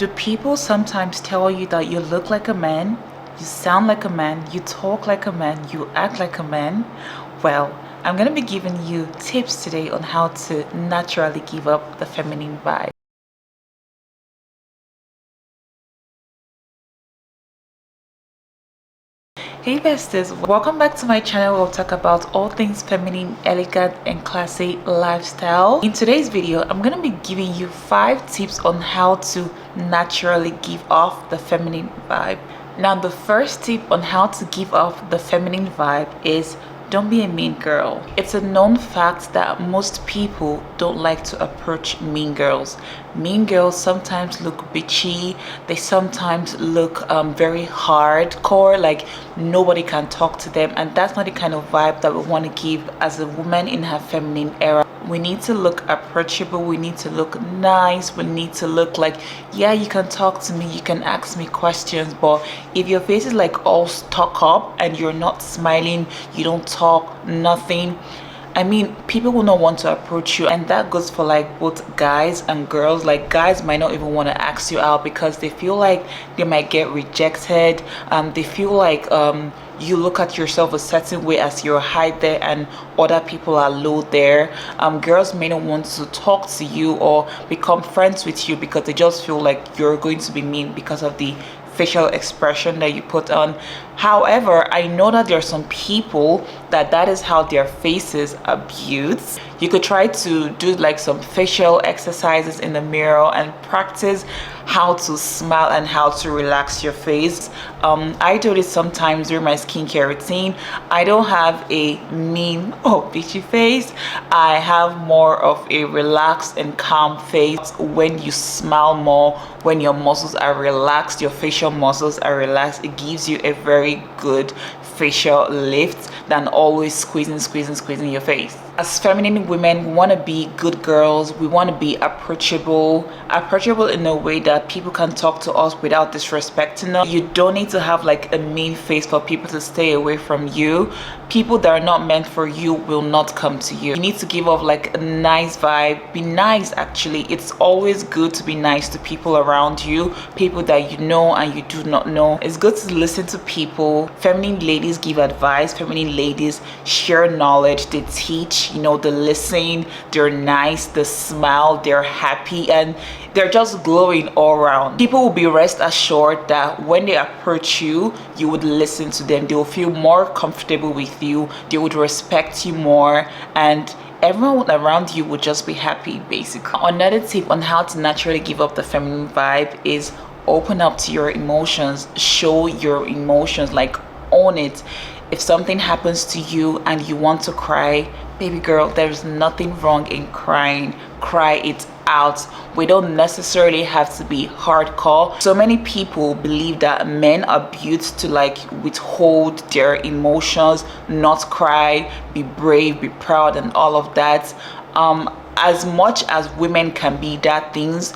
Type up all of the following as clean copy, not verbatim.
Do people sometimes tell you that you look like a man, you sound like a man, you talk like a man, you act like a man? Well, I'm going to be giving you tips today on how to naturally give up the feminine vibe. Hey besties, welcome back to my channel where we'll talk about all things feminine, elegant and classy lifestyle. In today's video, I'm going to be giving you 5 tips on how to naturally give off the feminine vibe. Now, the first tip on how to give off the feminine vibe is don't be a mean girl. It's a known fact that most people don't like to approach mean girls. Mean girls sometimes look bitchy. They sometimes look very hardcore, like nobody can talk to them, and that's not the kind of vibe that we want to give as a woman in her feminine era. We need to look approachable, we need to look nice, we need to look like, yeah, you can talk to me, you can ask me questions, but if your face is like all stuck up and you're not smiling, you don't talk, nothing, I mean, people will not want to approach you. And that goes for like both guys and girls. Like guys might not even want to ask you out because they feel like they might get rejected. They feel like you look at yourself a certain way as you're high there and other people are low there. Girls may not want to talk to you or become friends with you because they just feel like you're going to be mean because of the facial expression that you put on. However, I know that there are some people that is how their faces are built. You could try to do like some facial exercises in the mirror and practice how to smile and how to relax your face. I do this sometimes during my skincare routine. I don't have a mean or bitchy face. I have more of a relaxed and calm face. When you smile more, when your muscles are relaxed, your facial muscles are relaxed, it gives you a very good facial lift than always squeezing your face. As feminine women, we want to be good girls. We want to be approachable in a way that people can talk to us without disrespecting us. You don't need to have like a mean face for people to stay away from you. People that are not meant for you will not come to you. You need to give off like a nice vibe. Be nice. Actually, it's always good to be nice to people around you, people that you know and you do not know. It's good to listen to people. Feminine ladies give advice. Feminine ladies share knowledge. They teach, you know, they listen, they're nice, they smile, they're happy, and they're just glowing all around. People will be rest assured that when they approach you, you would listen to them. They will feel more comfortable with you. They would respect you more, and everyone around you would just be happy, basically. Another tip on how to naturally give up the feminine vibe is open up to your emotions. Show your emotions, like own it. If something happens to you and you want to cry, baby girl, there's nothing wrong in crying. Cry it out. We don't necessarily have to be hardcore. So many people believe that men are built to like withhold their emotions, not cry, be brave, be proud, and all of that. As much as women can be that things,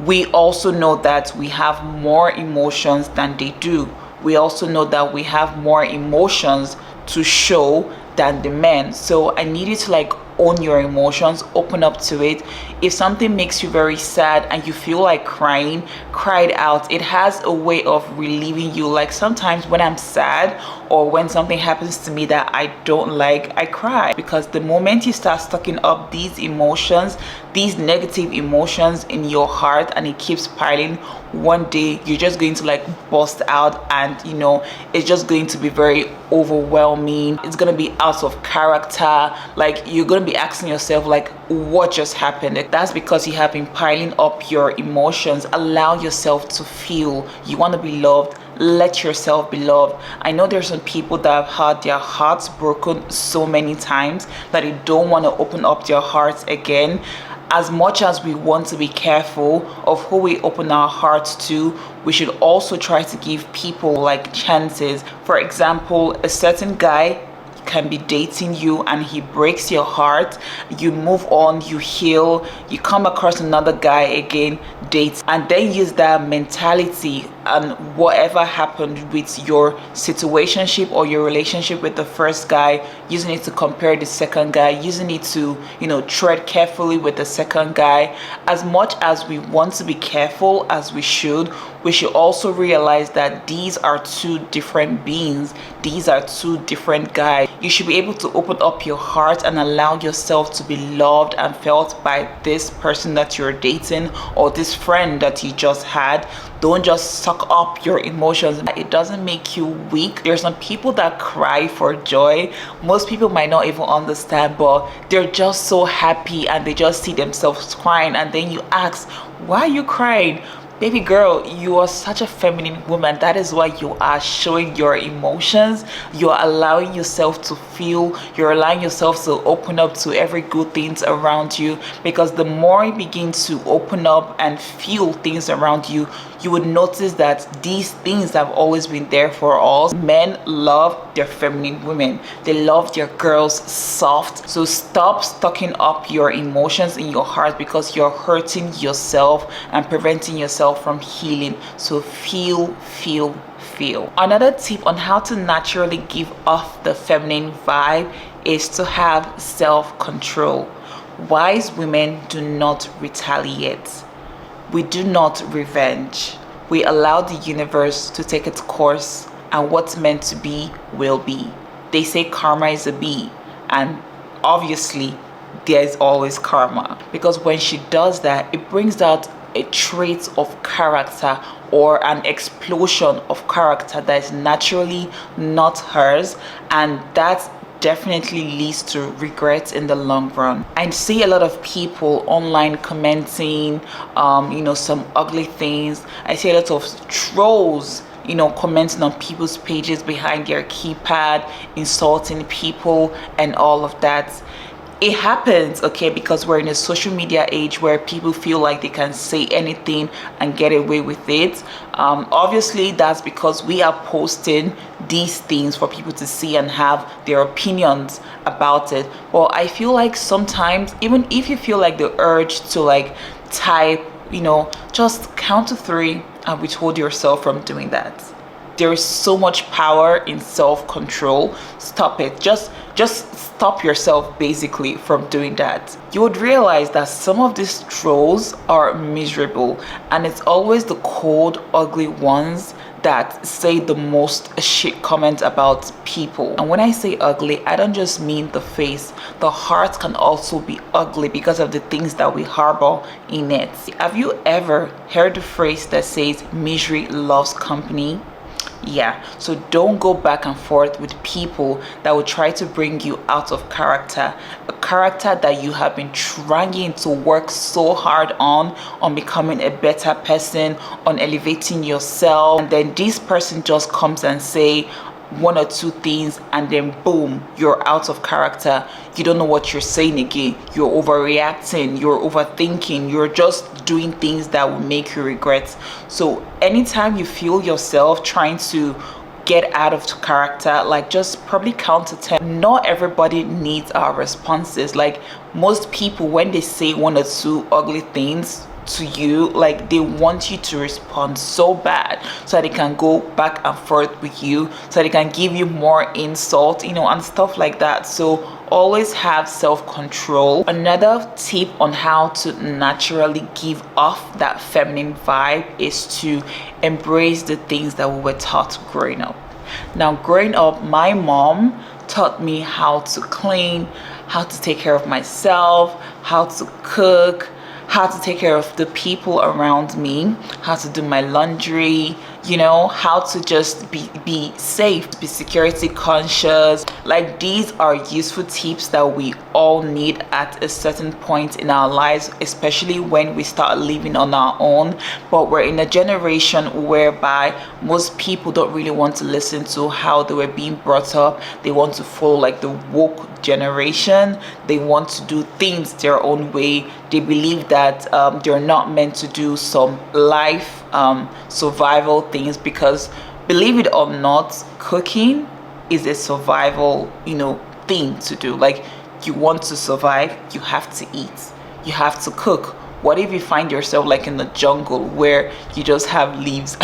we also know that we have more emotions than they do. We also know that we have more emotions to show than the men. So I need you to like own your emotions, open up to it. If something makes you very sad and you feel like crying, cry it out. It has a way of relieving you. Like sometimes when I'm sad or when something happens to me that I don't like, I cry, because the moment you start stocking up these emotions, these negative emotions in your heart, and it keeps piling, one day you're just going to like burst out, and you know, it's just going to be very overwhelming. It's going to be out of character. Like you're going to be asking yourself like, what just happened? That's because you have been piling up your emotions. Allow yourself to feel. You want to be loved, let yourself be loved. I know there's some people that have had their hearts broken so many times that they don't want to open up their hearts again. As much as we want to be careful of who we open our hearts to, we should also try to give people like chances. For example, a certain guy can be dating you and he breaks your heart. You move on, you heal, you come across another guy again, date, and then use that mentality and whatever happened with your situationship or your relationship with the first guy, using it to compare the second guy, using it to, you know, tread carefully with the second guy. As much as we want to be careful, as we should also realize that these are two different beings. These are two different guys. You should be able to open up your heart and allow yourself to be loved and felt by this person that you're dating or this friend that you just had. Don't just suck up your emotions. It doesn't make you weak. There's some people that cry for joy. Most people might not even understand, but they're just so happy and they just see themselves crying, and then you ask, why are you crying? Baby girl, you are such a feminine woman. That is why you are showing your emotions. You are allowing yourself to feel. You're allowing yourself to open up to every good things around you, because the more you begin to open up and feel things around you, you would notice that these things have always been there for us. Men love their feminine women. They love their girls soft. So stop stocking up your emotions in your heart, because you're hurting yourself and preventing yourself from healing. So feel. Another tip on how to naturally give off the feminine vibe is to have self-control. Wise women do not retaliate. We do not revenge. We allow the universe to take its course, and what's meant to be will be. They say karma is a bee, and obviously there's always karma, because when she does that, it brings out a trait of character or an explosion of character that is naturally not hers, and that definitely leads to regrets in the long run. I see a lot of people online commenting some ugly things. I see a lot of trolls commenting on people's pages behind their keypad, insulting people and all of that. It happens, okay, because we're in a social media age where people feel like they can say anything and get away with it. Obviously, that's because we are posting these things for people to see and have their opinions about it. Well, I feel like sometimes, even if you feel like the urge to type, just count to 3 and withhold yourself from doing that. There is so much power in self-control. Stop it. Just stop yourself basically from doing that. You would realize that some of these trolls are miserable, and it's always the cold, ugly ones that say the most shit comments about people. And when I say ugly, I don't just mean the face. The heart can also be ugly because of the things that we harbor in it. Have you ever heard the phrase that says misery loves company? Yeah, so don't go back and forth with people that will try to bring you out of character, a character that you have been trying to work so hard on becoming a better person, on elevating yourself, and then this person just comes and say one or two things, and then boom, you're out of character. You don't know what you're saying again. You're overreacting, you're overthinking, you're just doing things that will make you regret. So anytime you feel yourself trying to get out of character, just probably count to 10. Not everybody needs our responses. Most people, when they say one or two ugly things to you, they want you to respond so bad so that they can go back and forth with you, so they can give you more insult, and stuff like that. So always have self-control. Another tip on how to naturally give off that feminine vibe is to embrace the things that we were taught growing up. Now, growing up, my mom taught me how to clean, how to take care of myself, how to cook, how to take care of the people around me, how to do my laundry, how to just be safe, be security conscious. These are useful tips that we all need at a certain point in our lives, especially when we start living on our own. But we're in a generation whereby most people don't really want to listen to how they were being brought up. They want to follow the woke generation. They want to do things their own way. They believe that they're not meant to do some life survival things, because believe it or not, cooking is a survival thing to do. You want to survive, you have to eat, you have to cook. What if you find yourself like in the jungle where you just have leaves?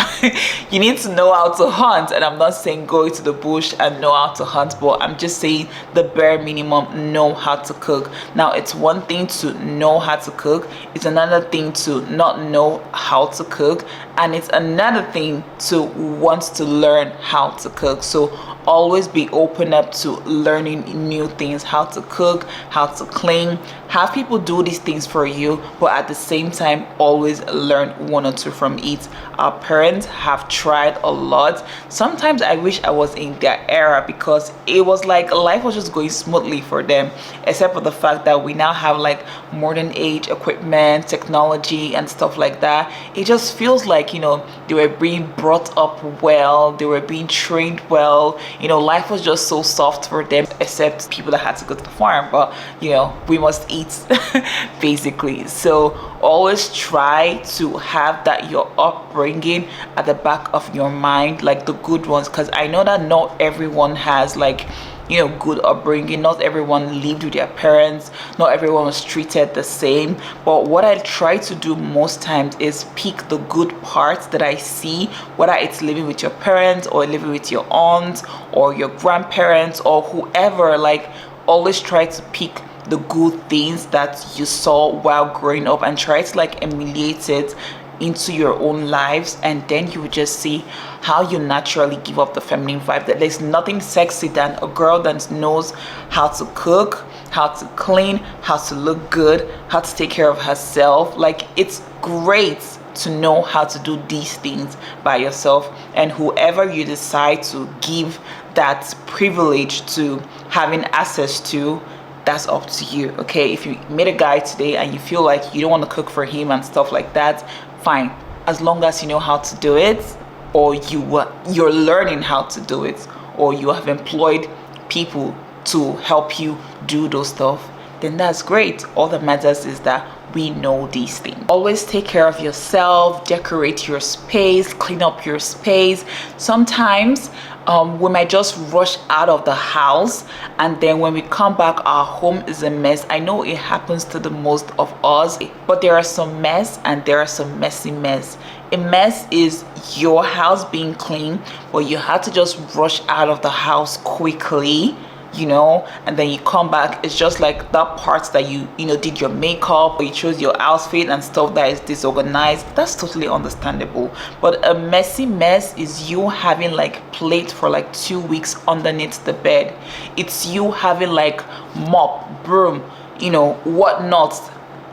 You need to know how to hunt. And I'm not saying go into the bush and know how to hunt, but I'm just saying the bare minimum, know how to cook. Now, it's one thing to know how to cook, it's another thing to not know how to cook, and it's another thing to want to learn how to cook. So always be open up to learning new things, how to cook, how to clean. Have people do these things for you, but at the same time always learn one or two from it. Our parents have tried a lot. Sometimes I wish I was in their era, because it was like life was just going smoothly for them, except for the fact that we now have like modern age equipment, technology and stuff like that. It just feels like, you know, they were being brought up well, they were being trained well, you know, life was just so soft for them, except people that had to go to the farm, but you know, we must eat basically. So always try to have that your upbringing at the back of your mind, like the good ones, because I know that not everyone has like, you know, good upbringing. Not everyone lived with their parents, not everyone was treated the same. But what I try to do most times is pick the good parts that I see, whether it's living with your parents or living with your aunt or your grandparents or whoever. Like, always try to pick the good things that you saw while growing up and try to like emulate it into your own lives, and then you would just see how you naturally give up the feminine vibe. That there's nothing sexy than a girl that knows how to cook, how to clean, how to look good, how to take care of herself. Like, it's great to know how to do these things by yourself, and whoever you decide to give that privilege to having access to, that's up to you. Okay, if you meet a guy today and you feel like you don't want to cook for him and stuff like that, fine, as long as you know how to do it, or you're learning how to do it, or you have employed people to help you do those stuff, then that's great. All that matters is that we know these things. Always take care of yourself, decorate your space, clean up your space. Sometimes we might just rush out of the house, and then when we come back our home is a mess. I know it happens to the most of us, but there are some mess and there are some messy mess. A mess is your house being clean, but you had to just rush out of the house quickly, you know, and then you come back, it's just like that part that you know did your makeup or you chose your outfit and stuff that is disorganized. That's totally understandable. But a messy mess is you having like plate for like 2 weeks underneath the bed. It's you having like mop, broom, you know, whatnot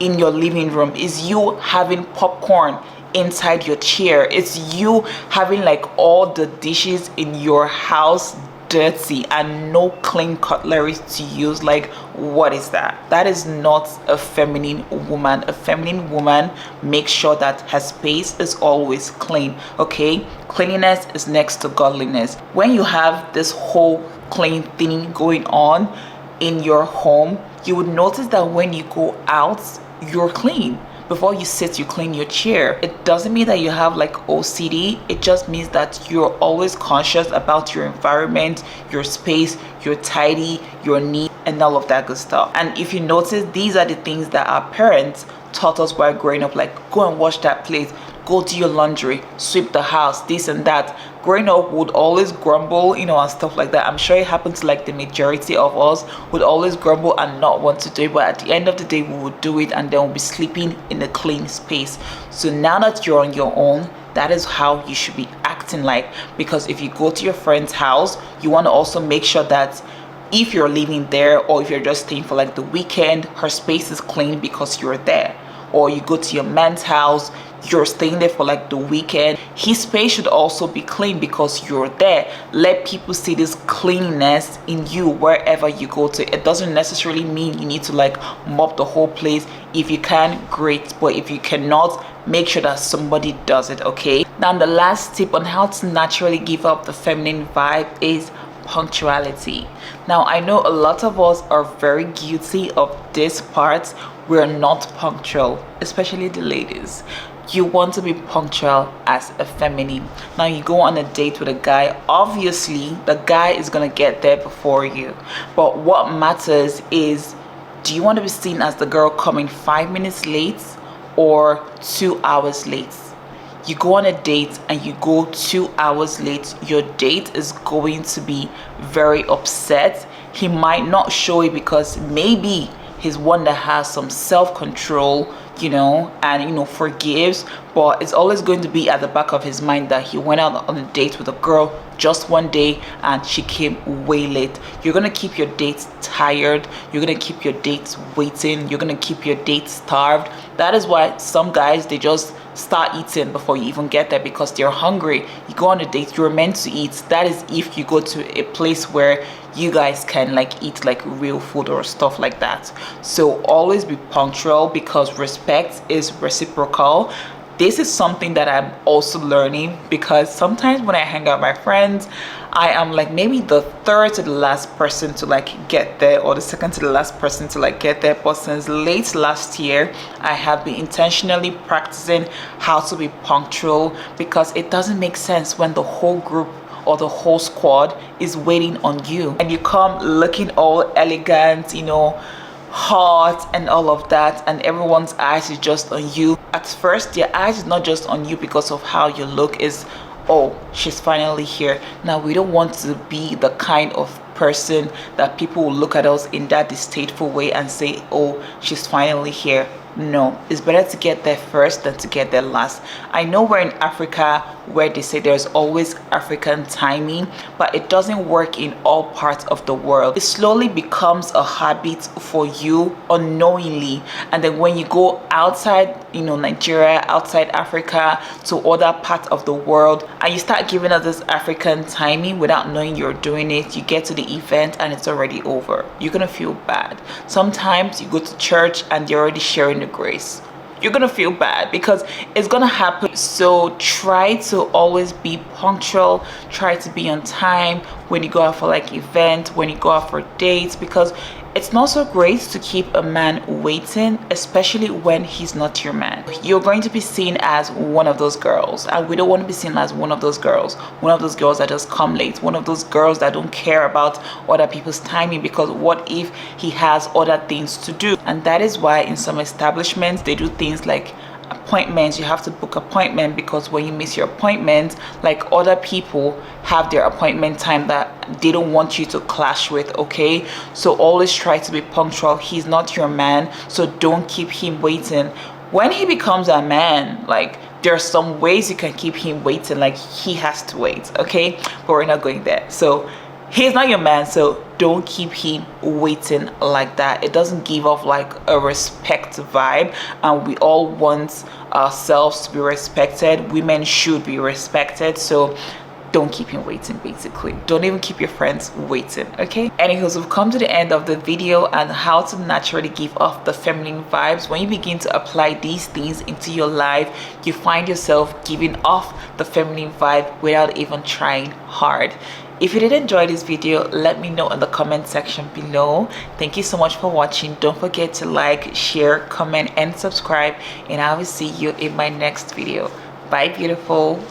in your living room. Is you having popcorn inside your chair. It's you having like all the dishes in your house dirty and no clean cutlery to use. Like, what is that? That is not a feminine woman. A feminine woman makes sure that her space is always clean. Okay, cleanliness is next to godliness. When you have this whole clean thing going on in your home, you would notice that when you go out, you're clean. Before you sit, you clean your chair. It doesn't mean that you have like OCD. It just means that you're always conscious about your environment, your space, you're tidy, you're neat, and all of that good stuff. And if you notice, these are the things that our parents taught us while growing up, like go and wash that plate, go do your laundry, sweep the house, this and that. Growing up would always grumble, you know, and stuff like that. I'm sure it happens to like the majority of us, would always grumble and not want to do it, but at the end of the day we would do it, and then we'll be sleeping in a clean space. So now that you're on your own, that is how you should be acting like. Because if you go to your friend's house, you want to also make sure that if you're living there or if you're just staying for like the weekend, her space is clean because you're there. Or you go to your man's house, you're staying there for like the weekend, his space should also be clean because you're there. Let people see this cleanliness in you wherever you go to. It doesn't necessarily mean you need to like mop the whole place. If you can, great, but if you cannot, make sure that somebody does it. Okay, now the last tip on how to naturally give up the feminine vibe is punctuality. Now I know a lot of us are very guilty of this part. We're not punctual, especially the ladies. You want to be punctual as a feminine. Now you go on a date with a guy, obviously the guy is gonna get there before you, but what matters is, do you want to be seen as the girl coming 5 minutes late, or 2 hours late. You go on a date and you go 2 hours late, your date is going to be very upset. He might not show it because maybe he's one that has some self-control, and forgives, but it's always going to be at the back of his mind that he went out on a date with a girl just one day and she came way late. You're gonna keep your dates tired, you're gonna keep your dates waiting, you're gonna keep your dates starved. That is why some guys, they just start eating before you even get there because they're hungry. You go on a date, you're meant to eat. That is if you go to a place where you guys can eat real food or stuff like that. So always be punctual because respect is reciprocal. This is something that I'm also learning because sometimes when I hang out with my friends, I am maybe the third to the last person to get there, or the second to the last person to get there. But since late last year, I have been intentionally practicing how to be punctual because it doesn't make sense when the whole group or the whole squad is waiting on you and you come looking all elegant, hot and all of that, and everyone's eyes is just on you. At first, their eyes is not just on you because of how you look, is, oh, she's finally here. Now, we don't want to be the kind of person that people will look at us in that distasteful way and say, oh, she's finally here. No, it's better to get there first than to get there last. I know we're in Africa where they say there's always African timing, but it doesn't work in all parts of the world. It slowly becomes a habit for you unknowingly, and then when you go outside Nigeria, outside Africa, to other parts of the world, and you start giving us this African timing without knowing you're doing it, you get to the event and it's already over. You're gonna feel bad. Sometimes you go to church and they're already sharing the grace. You're gonna feel bad because it's gonna happen. So try to always be punctual, try to be on time when you go out for events, when you go out for dates, because it's not so great to keep a man waiting, especially when he's not your man. You're going to be seen as one of those girls, and we don't want to be seen as one of those girls that just come late, one of those girls that don't care about other people's timing, because what if he has other things to do? And that is why in some establishments they do things like appointments. You have to book appointment because when you miss your appointment, other people have their appointment time that they don't want you to clash with. Okay, so always try to be punctual. He's not your man, so don't keep him waiting. When he becomes a man, there are some ways you can keep him waiting, he has to wait. Okay, but we're not going there. So he's not your man, so don't keep him waiting like that. It doesn't give off a respect vibe, and we all want ourselves to be respected. Women should be respected, so don't keep him waiting. Basically, don't even keep your friends waiting. Okay, anyways, we've come to the end of the video on how to naturally give off the feminine vibes. When you begin to apply these things into your life, you find yourself giving off the feminine vibe without even trying hard. If you did enjoy this video, let me know in the comment section below. Thank you so much for watching. Don't forget to like, share, comment, and subscribe, and I will see you in my next video. Bye, beautiful.